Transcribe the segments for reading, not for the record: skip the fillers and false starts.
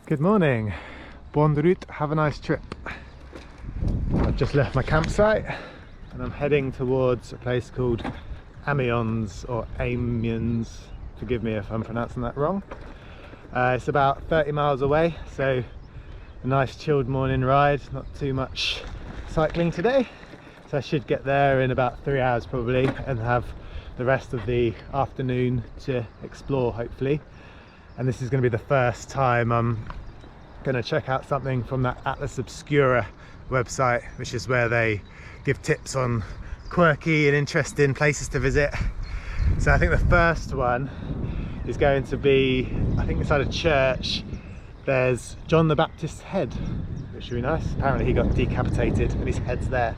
Good morning, bonne route, have a nice trip. I've just left my campsite and I'm heading towards a place called Amiens or Amiens, forgive me if I'm pronouncing that wrong. It's about 30 miles away, so a nice chilled morning ride, not too much cycling today. So I should get there in about 3 hours probably and have the rest of the afternoon to explore hopefully. And this is going to be the first time I'm going to check out something from that Atlas Obscura website, which is where they give tips on quirky and interesting places to visit. So I think the first one is going to be, I think inside a church, there's John the Baptist's head, which should be nice. Apparently he got decapitated and his head's there.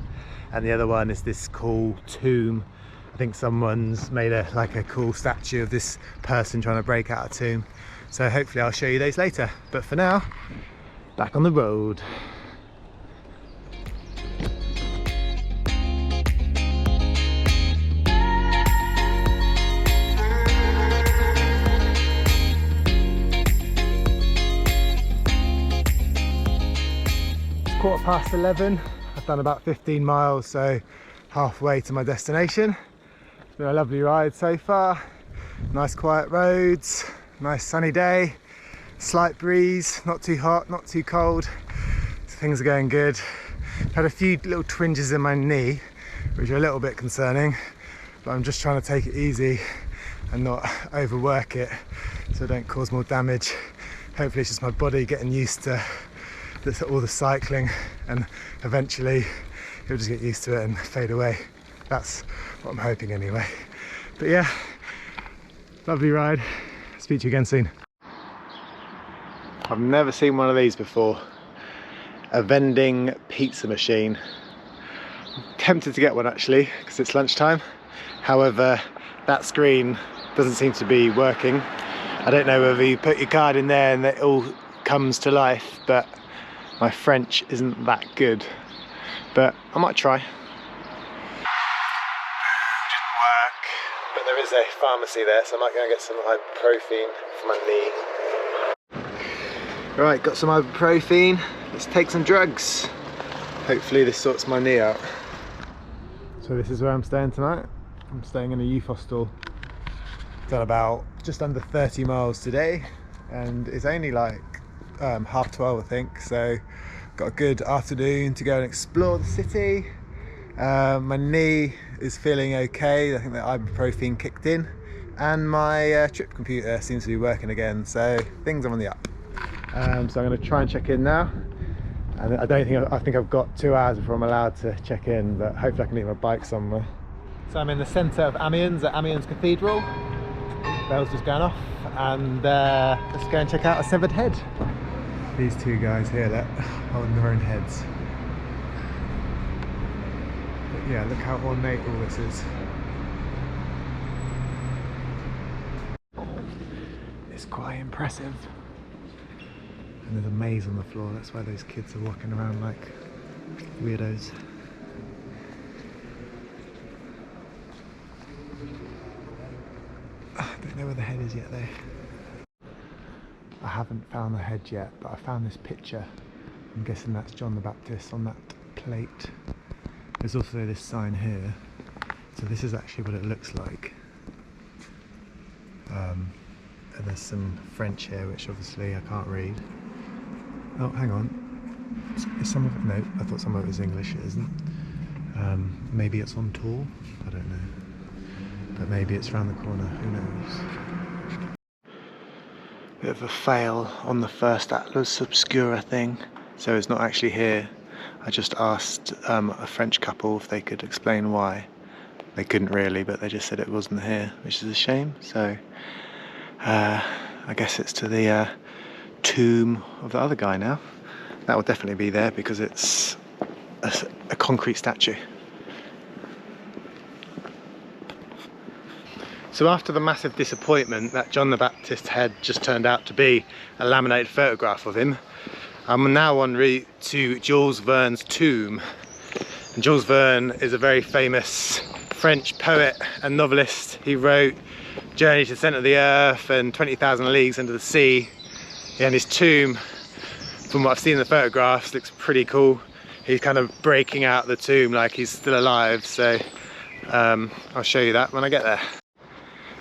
And the other one is this cool tomb. I think someone's made a cool statue of this person trying to break out a tomb. So hopefully I'll show you those later. But for now, back on the road. It's 11:15. I've done about 15 miles, so halfway to my destination. It's been a lovely ride so far. Nice quiet roads, nice sunny day, slight breeze, not too hot, not too cold. So things are going good. Had a few little twinges in my knee, which are a little bit concerning, but I'm just trying to take it easy and not overwork it so I don't cause more damage. Hopefully it's just my body getting used to all the cycling, and eventually it'll just get used to it and fade away. That's what I'm hoping anyway. But yeah, lovely ride. Speak to you again soon. I've never seen one of these before. A vending pizza machine. I'm tempted to get one actually because it's lunchtime. However, that screen doesn't seem to be working. I don't know whether you put your card in there and it all comes to life, but my French isn't that good. But I might try. Didn't work, but there is a pharmacy there, so I might go and get some ibuprofen for my knee. Right, got some ibuprofen. Let's take some drugs. Hopefully this sorts my knee out. So this is where I'm staying tonight. I'm staying in a youth hostel. Done about just under 30 miles today, and it's only like 12:30 I think, so got a good afternoon to go and explore the city. My knee is feeling okay. I think the ibuprofen kicked in, and my trip computer seems to be working again, so things are on the up. So I'm going to try and check in now, and I think I've got 2 hours before I'm allowed to check in, but hopefully I can leave my bike somewhere. So I'm in the centre of Amiens at Amiens Cathedral. Bell's just going off, and let's go and check out a severed head. These two guys here that holding their own heads. But yeah, look how ornate all this is. It's quite impressive. And there's a maze on the floor, that's why those kids are walking around like weirdos. I don't know where the head is yet though. I haven't found the head yet, but I found this picture. I'm guessing that's John the Baptist on that plate. There's also this sign here. So this is actually what it looks like. And there's some French here, which obviously I can't read. Oh, hang on. Is some of it? No, I thought some of it was English. It isn't. Maybe it's on tour. I don't know. But maybe it's around the corner. Who knows? Bit of a fail on the first Atlas Obscura thing, so it's not actually here. I just asked a French couple if they could explain why. They couldn't really, but they just said it wasn't here, which is a shame. So I guess it's to the tomb of the other guy now. That will definitely be there because it's a concrete statue. So after the massive disappointment that John the Baptist head just turned out to be a laminated photograph of him, I'm now en route to Jules Verne's tomb. And Jules Verne is a very famous French poet and novelist. He wrote Journey to the Centre of the Earth and 20,000 Leagues Under the Sea. And his tomb from what I've seen in the photographs, looks pretty cool. He's kind of breaking out the tomb like he's still alive, so I'll show you that when I get there.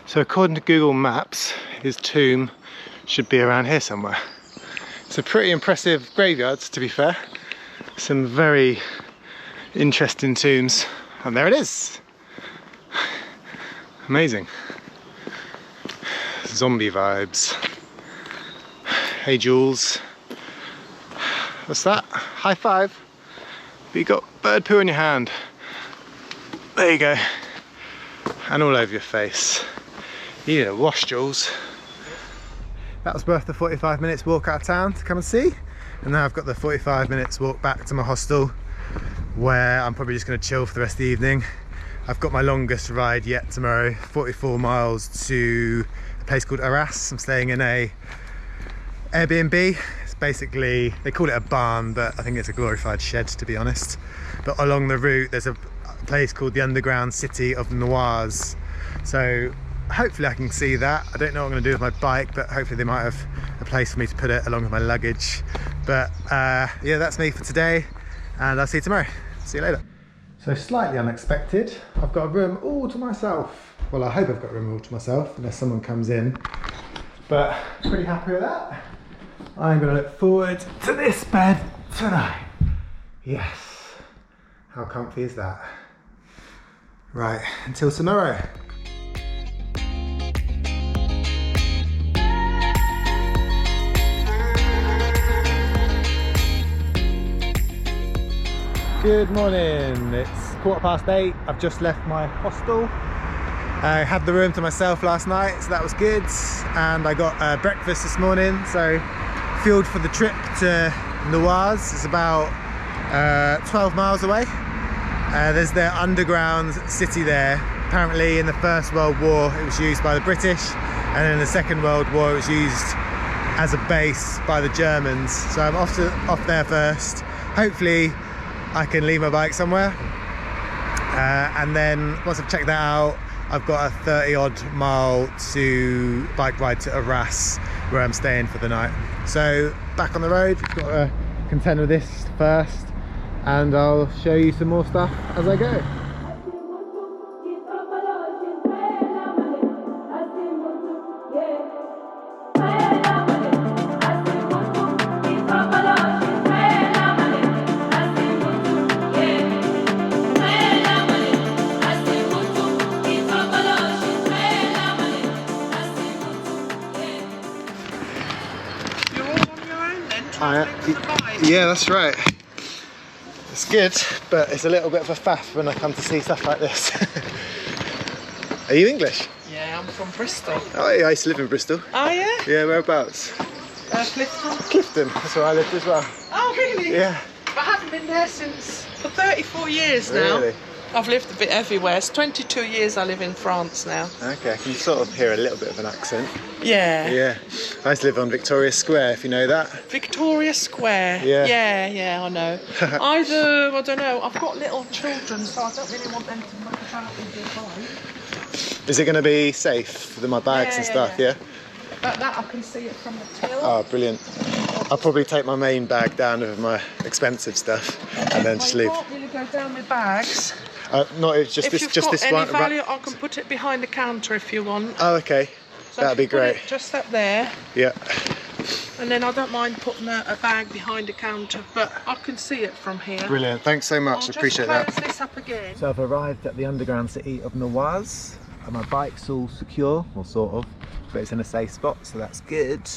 So according to Google Maps, his tomb should be around here somewhere. It's a pretty impressive graveyard, to be fair. Some very interesting tombs, and there it is. Amazing. Zombie vibes. Hey Jules. What's that? High five. But you got bird poo in your hand. There you go. And all over your face. You need a wash, Jules. That was worth the 45 minutes walk out of town to come and see. And now I've got the 45 minutes walk back to my hostel, where I'm probably just going to chill for the rest of the evening. I've got my longest ride yet tomorrow, 44 miles to a place called Arras. I'm staying in a Airbnb. It's basically, they call it a barn, but I think it's a glorified shed, to be honest. But along the route, there's a place called the underground city of Naours. So hopefully I can see that. I don't know what I'm going to do with my bike, but hopefully they might have a place for me to put it along with my luggage. But yeah, that's me for today, and I'll see you tomorrow. See you later. So slightly unexpected, I've got a room all to myself. Well, I hope I've got a room all to myself, unless someone comes in. But pretty happy with that. I'm going to look forward to this bed tonight. Yes. How comfy is that? Right, until tomorrow. Good morning, it's 8:15. I've just left my hostel. I had the room to myself last night, so that was good. And I got breakfast this morning, so fueled for the trip to Naours. It's about 12 miles away. There's their underground city there. Apparently in the First World War it was used by the British, and in the Second World War it was used as a base by the Germans. So I'm off there first. Hopefully I can leave my bike somewhere, and then once I've checked that out, I've got a 30-odd mile to bike ride to Arras, where I'm staying for the night. So back on the road, got to contend with this first, and I'll show you some more stuff as I go. Yeah, that's right. It's good, but it's a little bit of a faff when I come to see stuff like this. Are you English? Yeah, I'm from Bristol. Oh yeah, I used to live in Bristol. Oh yeah? Yeah, whereabouts? Clifton. Clifton, that's where I lived as well. Oh really? Yeah. I haven't been there for 34 years now. Really? I've lived a bit everywhere. It's 22 years I live in France now. Okay, I can sort of hear a little bit of an accent. Yeah. Yeah. I used to live on Victoria Square, if you know that. Victoria Square. Yeah. Yeah, I know. I don't know. I've got little children, so I don't really want them to muck about with their bike. Is it going to be safe for my bags and stuff, yeah? But that I can see it from the till. Oh, brilliant. I'll probably take my main bag down with my expensive stuff and then just leave. I can't really go down with bags. Not just this one. If Value, I can put it behind the counter if you want. Oh, okay. So that'd be great. Just up there. Yeah. And then I don't mind putting a bag behind the counter, but I can see it from here. Brilliant. Thanks so much. Appreciate that. Close this up again. So I've arrived at the underground city of Naours. My bike's all secure, or sort of, but it's in a safe spot, so that's good.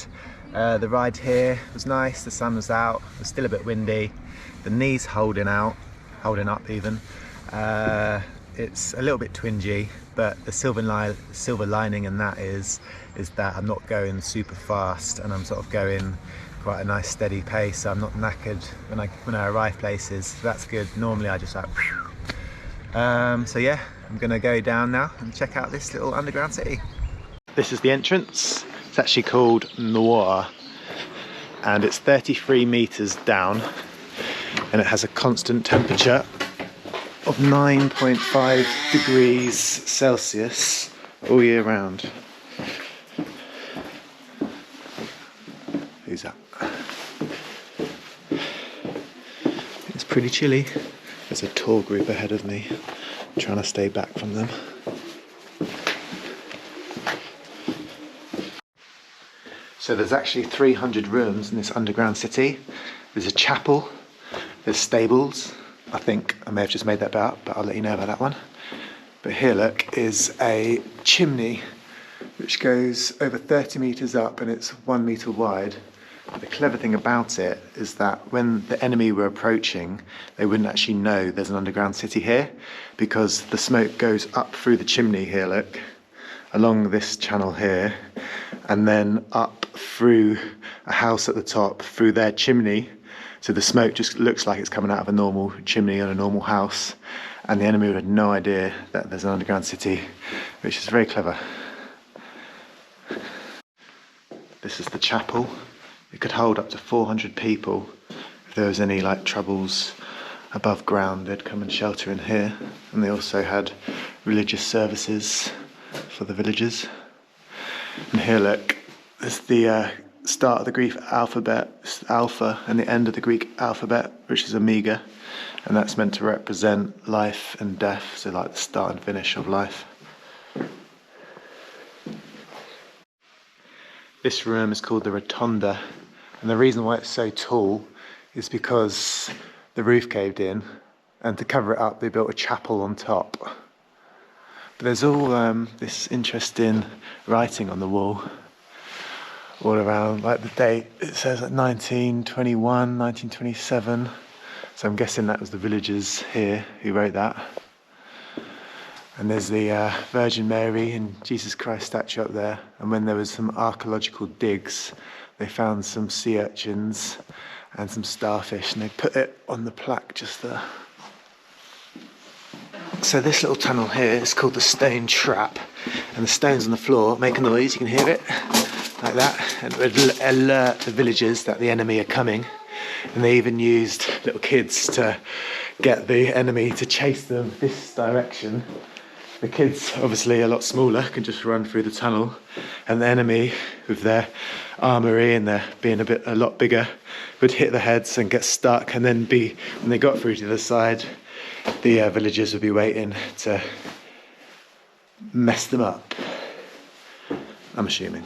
The ride here was nice. The sun was out. It was still a bit windy. The knee's holding up even. It's a little bit twingy, but the silver lining in that is that I'm not going super fast, and I'm sort of going quite a nice steady pace, so I'm not knackered when I arrive places. So that's good. Normally I just like so yeah, I'm gonna go down now and check out this little underground city. This is the entrance. It's actually called Naours, and it's 33 meters down, and it has a constant temperature of 9.5 degrees Celsius all year round. Who's that? pretty chilly. There's a tour group ahead of me, I'm trying to stay back from them. So there's actually 300 rooms in this underground city. There's a chapel, there's stables. I think I may have just made that bit up, but I'll let you know about that one. But here, look, is a chimney which goes over 30 metres up and it's 1 metre wide. The clever thing about it is that when the enemy were approaching, they wouldn't actually know there's an underground city here, because the smoke goes up through the chimney here, look, along this channel here, and then up through a house at the top, through their chimney. So the smoke just looks like it's coming out of a normal chimney on a normal house, and the enemy would have no idea that there's an underground city, which is very clever. This is the chapel. It could hold up to 400 people. If there was any like troubles above ground, they'd come and shelter in here. And they also had religious services for the villagers. And here, look, there's the start of the Greek alphabet, alpha, and the end of the Greek alphabet, which is omega, and that's meant to represent life and death, so like the start and finish of life. This room is called the Rotonda, and the reason why it's so tall is because the roof caved in, and to cover it up they built a chapel on top. But there's all this interesting writing on the wall all around, like the date, it says like 1921, 1927, so I'm guessing that was the villagers here who wrote that. And there's the Virgin Mary and Jesus Christ statue up there. And when there was some archaeological digs, they found some sea urchins and some starfish, and they put it on the plaque just there. So this little tunnel here is called the Stone Trap, and the stones on the floor make a noise, you can hear it, like that, and it would alert the villagers that the enemy are coming. And they even used little kids to get the enemy to chase them this direction. The kids, obviously a lot smaller, can just run through the tunnel, and the enemy, with their armoury and their being a lot bigger, would hit the heads and get stuck, and then when they got through to the other side, the villagers would be waiting to mess them up, I'm assuming.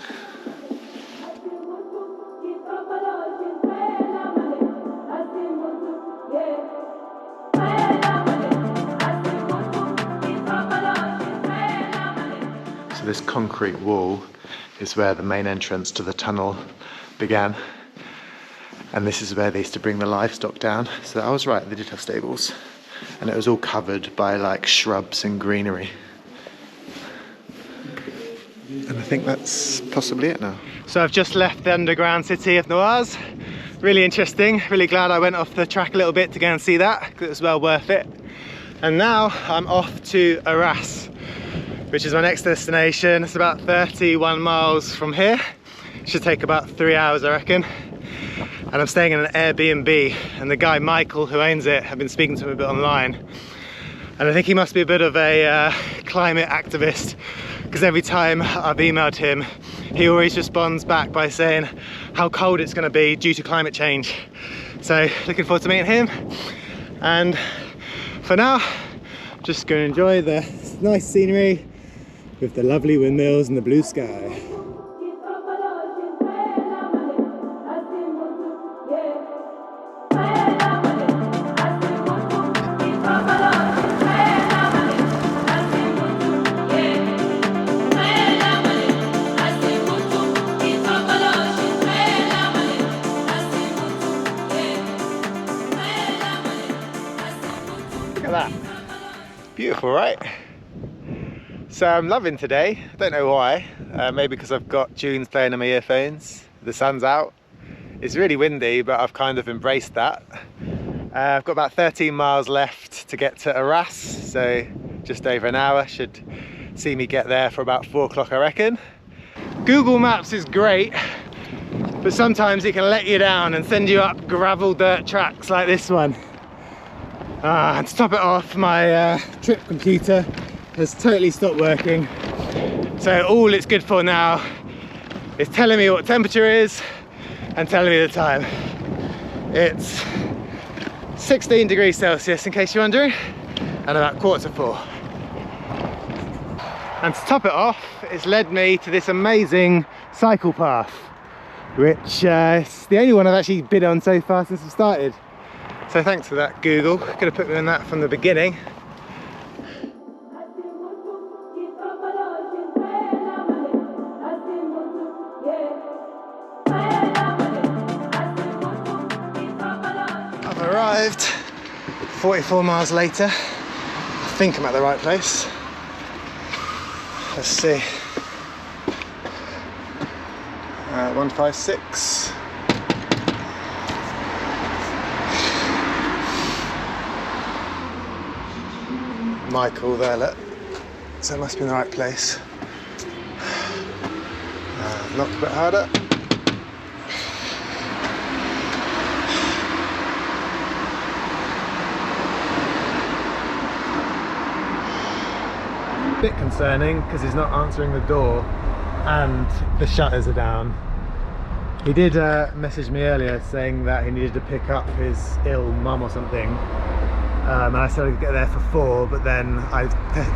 So this concrete wall is where the main entrance to the tunnel began, and this is where they used to bring the livestock down. So I was right, they did have stables, and it was all covered by like shrubs and greenery. And I think that's possibly it now. So I've just left the underground city of Naours. Really interesting, really glad I went off the track a little bit to go and see that, because it was well worth it. And now I'm off to Arras, which is my next destination. It's about 31 miles from here. It should take about 3 hours, I reckon. And I'm staying in an Airbnb, and the guy Michael who owns it, I've been speaking to him a bit online, and I think he must be a bit of a climate activist, because every time I've emailed him, he always responds back by saying how cold it's going to be due to climate change. So looking forward to meeting him, and for now I'm just going to enjoy the nice scenery with the lovely windmills and the blue sky. Look at that. Beautiful, right? So I'm loving today. I don't know why. Maybe because I've got tunes playing on my earphones. The sun's out. It's really windy, but I've kind of embraced that. I've got about 13 miles left to get to Arras, so just over an hour. Should see me get there for about 4 o'clock, I reckon. Google Maps is great, but sometimes it can let you down and send you up gravel dirt tracks like this one. And to top it off, my trip computer has totally stopped working, so all it's good for now is telling me what temperature is and telling me the time. It's 16 degrees Celsius in case you're wondering, and about 3:45. And to top it off, it's led me to this amazing cycle path, which is the only one I've actually been on so far since I started. So thanks for that, Google. Could have put me on that from the beginning. I've arrived 44 miles later. I think I'm at the right place. Let's see. 156. Michael there, look. So it must be in the right place. Knock a bit harder. A bit concerning because he's not answering the door and the shutters are down. He did message me earlier saying that he needed to pick up his ill mum or something. And I said I'd get there for 4, but then I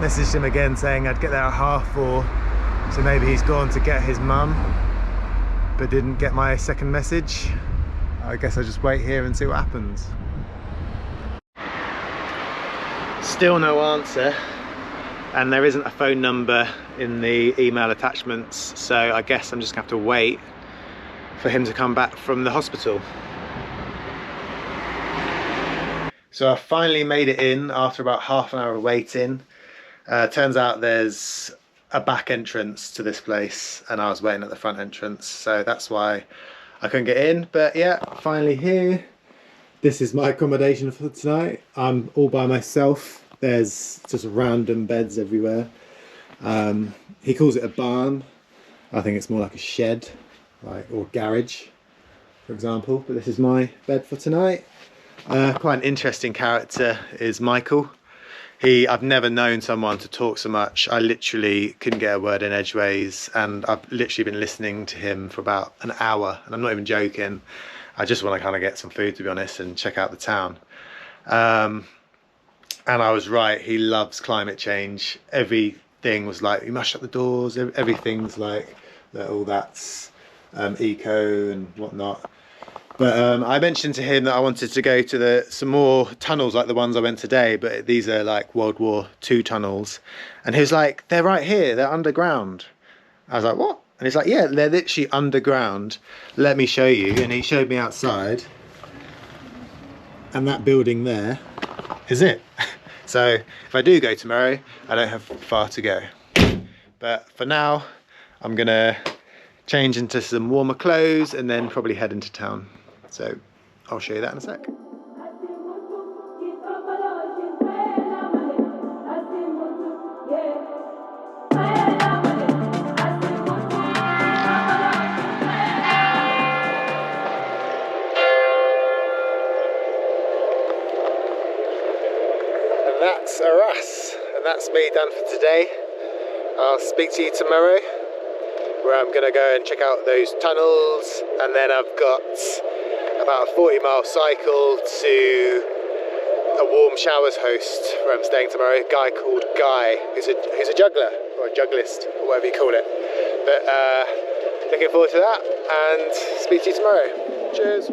messaged him again saying I'd get there at 4:30, so maybe he's gone to get his mum but didn't get my second message. I guess I'll just wait here and see what happens. Still no answer, and there isn't a phone number in the email attachments, so I guess I'm just gonna have to wait for him to come back from the hospital. So I finally made it in after about half an hour of waiting. Turns out there's a back entrance to this place and I was waiting at the front entrance, so that's why I couldn't get in. But yeah, finally here. This is my accommodation for tonight. I'm all by myself. There's just random beds everywhere. He calls it a barn. I think it's more like a shed, or garage, for example. But this is my bed for tonight. Quite an interesting character is Michael. I've never known someone to talk so much. I literally couldn't get a word in edgeways, and I've literally been listening to him for about an hour, and I'm not even joking. I just want to kind of get some food, to be honest, and check out the town. And I was right, he loves climate change. Everything was like, you must shut the doors, everything's like, all that's eco and whatnot. But I mentioned to him that I wanted to go to some more tunnels like the ones I went today, but these are like World War II tunnels. And he was like, they're right here, they're underground. I was like, what? And he's like, yeah, they're literally underground. Let me show you. And he showed me outside. And that building there is it. So if I do go tomorrow, I don't have far to go. But for now, I'm gonna change into some warmer clothes and then probably head into town. So I'll show you that in a sec. And that's Arras, and that's me done for today. I'll speak to you tomorrow, where I'm gonna go and check out those tunnels, and then I've got about a 40-mile cycle to a warm showers host where I'm staying tomorrow, a guy called Guy, who's a juggler, or a jugglist, or whatever you call it. But looking forward to that, and speak to you tomorrow. Cheers.